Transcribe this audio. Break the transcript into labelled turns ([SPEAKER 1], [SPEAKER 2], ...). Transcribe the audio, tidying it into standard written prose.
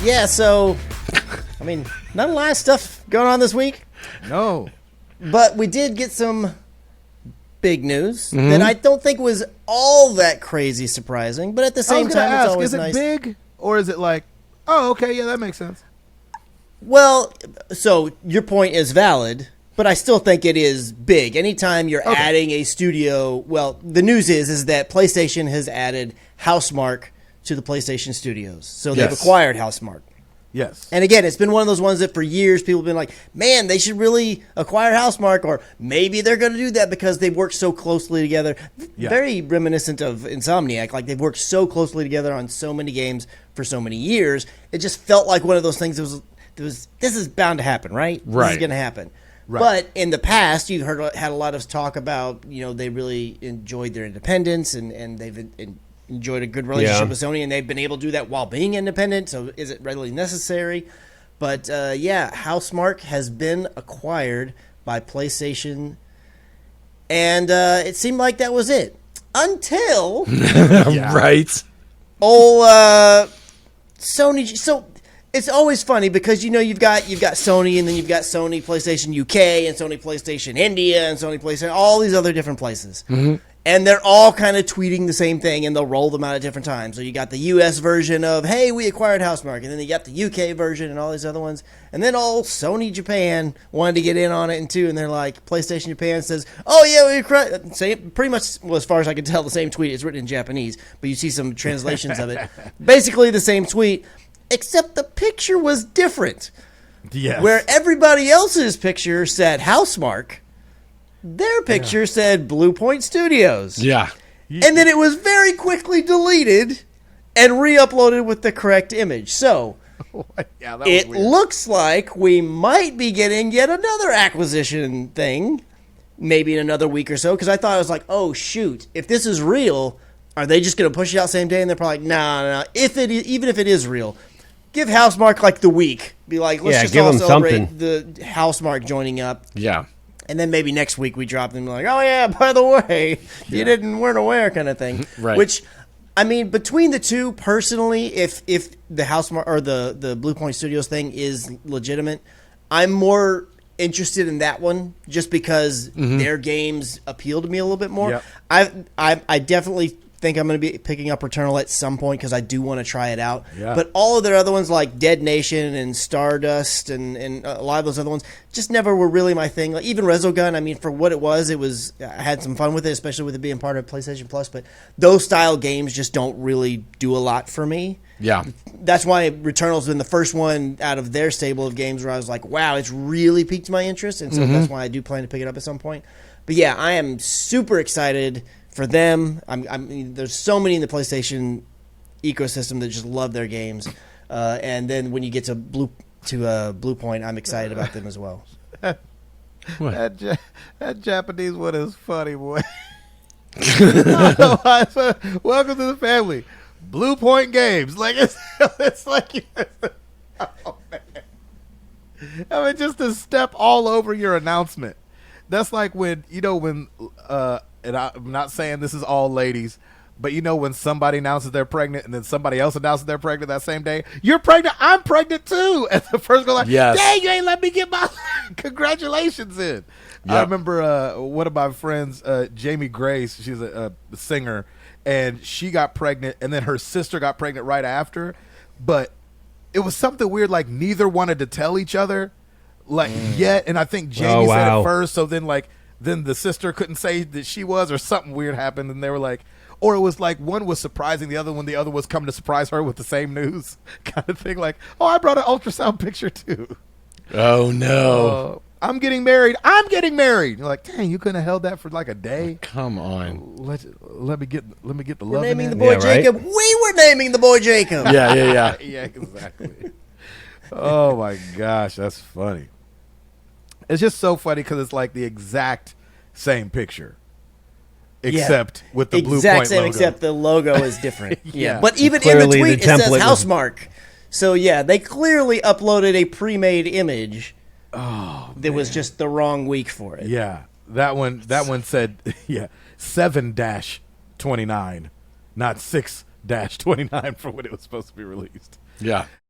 [SPEAKER 1] Yeah, so, I mean, not a lot of stuff going on this week.
[SPEAKER 2] No.
[SPEAKER 1] But we did get some big news that I don't think was all that crazy surprising. But at the same time, it's always nice.
[SPEAKER 2] Is it big or is it like, oh, okay, yeah, that makes sense?
[SPEAKER 1] Well, so your point is valid, but I still think it is big. Anytime you're adding a studio, well, the news is that PlayStation has added Housemarque to the PlayStation Studios. So they've acquired Housemarque.
[SPEAKER 2] Yes.
[SPEAKER 1] And again, it's been one of those ones that for years people have been like, man, they should really acquire Housemarque, or maybe they're going to do that because they've worked so closely together. Yeah. Very reminiscent of Insomniac. Like, they've worked so closely together on so many games for so many years. It just felt like one of those things that was this is bound to happen, right?
[SPEAKER 2] Right.
[SPEAKER 1] This is going to happen.
[SPEAKER 2] Right.
[SPEAKER 1] But in the past, you've had a lot of talk about, they really enjoyed their independence and they've enjoyed a good relationship with Sony, and they've been able to do that while being independent. So is it really necessary? But Housemarque has been acquired by PlayStation, and it seemed like that was it until
[SPEAKER 3] right.
[SPEAKER 1] Sony. So it's always funny because you've got Sony, and then you've got Sony PlayStation UK and Sony PlayStation India and Sony PlayStation, all these other different places. Mm-hmm. And they're all kind of tweeting the same thing, and they'll roll them out at different times. So you got the U.S. version of, hey, we acquired Housemarque, and then you got the U.K. version and all these other ones. And then all Sony Japan wanted to get in on it, too, and they're like, PlayStation Japan says, oh, yeah, we acquired. Pretty much, well, as far as I can tell, the same tweet. It's written in Japanese, but you see some translations of it. Basically the same tweet, except the picture was different.
[SPEAKER 2] Yes.
[SPEAKER 1] Where everybody else's picture said Housemarque, their picture said Bluepoint Studios.
[SPEAKER 3] Yeah.
[SPEAKER 1] And then it was very quickly deleted and re-uploaded with the correct image. So it looks like we might be getting yet another acquisition thing, maybe in another week or so, because I thought I was like, oh, shoot, if this is real, are they just going to push it out same day? And they're probably like, no. Even if it is real, give Housemarque like the week. Be like, let's just all celebrate the Housemarque joining up.
[SPEAKER 3] Yeah.
[SPEAKER 1] And then maybe next week we drop them like, oh, yeah, by the way, you weren't aware kind of thing.
[SPEAKER 3] Right.
[SPEAKER 1] Which, I mean, between the two, personally, if the Housemarque or the Bluepoint Studios thing is legitimate, I'm more interested in that one just because their games appeal to me a little bit more.
[SPEAKER 2] Yep.
[SPEAKER 1] I definitely think I'm going to be picking up Returnal at some point because I do want to try it out.
[SPEAKER 2] Yeah.
[SPEAKER 1] But all of their other ones like Dead Nation and Stardust and a lot of those other ones just never were really my thing. Like even Resogun, I mean, for what it was I had some fun with it, especially with it being part of PlayStation Plus. But those style games just don't really do a lot for me.
[SPEAKER 3] Yeah.
[SPEAKER 1] That's why Returnal's been the first one out of their stable of games where I was like, wow, it's really piqued my interest. And so that's why I do plan to pick it up at some point. But yeah, I am super excited for them. There's so many in the PlayStation ecosystem that just love their games, and then when you get to Bluepoint, I'm excited about them as well.
[SPEAKER 2] That Japanese one is funny, boy. Welcome to the family, Bluepoint Games. Like it's like, oh man. I mean, just to step all over your announcement. That's like when and I'm not saying this is all ladies, but when somebody announces they're pregnant and then somebody else announces they're pregnant that same day, you're pregnant, I'm pregnant too. And the first girl like, dang, you ain't let me get my congratulations in. Yep. I remember one of my friends, Jamie Grace, she's a singer, and she got pregnant and then her sister got pregnant right after. But it was something weird, like neither wanted to tell each other yet. And I think Jamie said it first, so then the sister couldn't say that she was, or something weird happened, and they were like, or it was like one was surprising the other one, the other was coming to surprise her with the same news kind of thing, like, oh, I brought an ultrasound picture too.
[SPEAKER 3] Oh no.
[SPEAKER 2] I'm getting married. You're like, dang, you couldn't have held that for like a day.
[SPEAKER 3] Come on.
[SPEAKER 2] Let me get the love.
[SPEAKER 1] We're naming the boy Jacob.
[SPEAKER 3] Right?
[SPEAKER 1] We were naming the boy Jacob.
[SPEAKER 3] Yeah.
[SPEAKER 2] Yeah, exactly. Oh my gosh, that's funny. It's just so funny because it's like the exact same picture, except with the Bluepoint
[SPEAKER 1] exact same,
[SPEAKER 2] logo.
[SPEAKER 1] Except the logo is different.
[SPEAKER 2] Yeah.
[SPEAKER 1] But even in the tweet, it says Housemarque. So yeah, they clearly uploaded a pre-made image. That was just the wrong week for it.
[SPEAKER 2] Yeah, that one said 7-29, not 6-29 for when it was supposed to be released.
[SPEAKER 3] Yeah.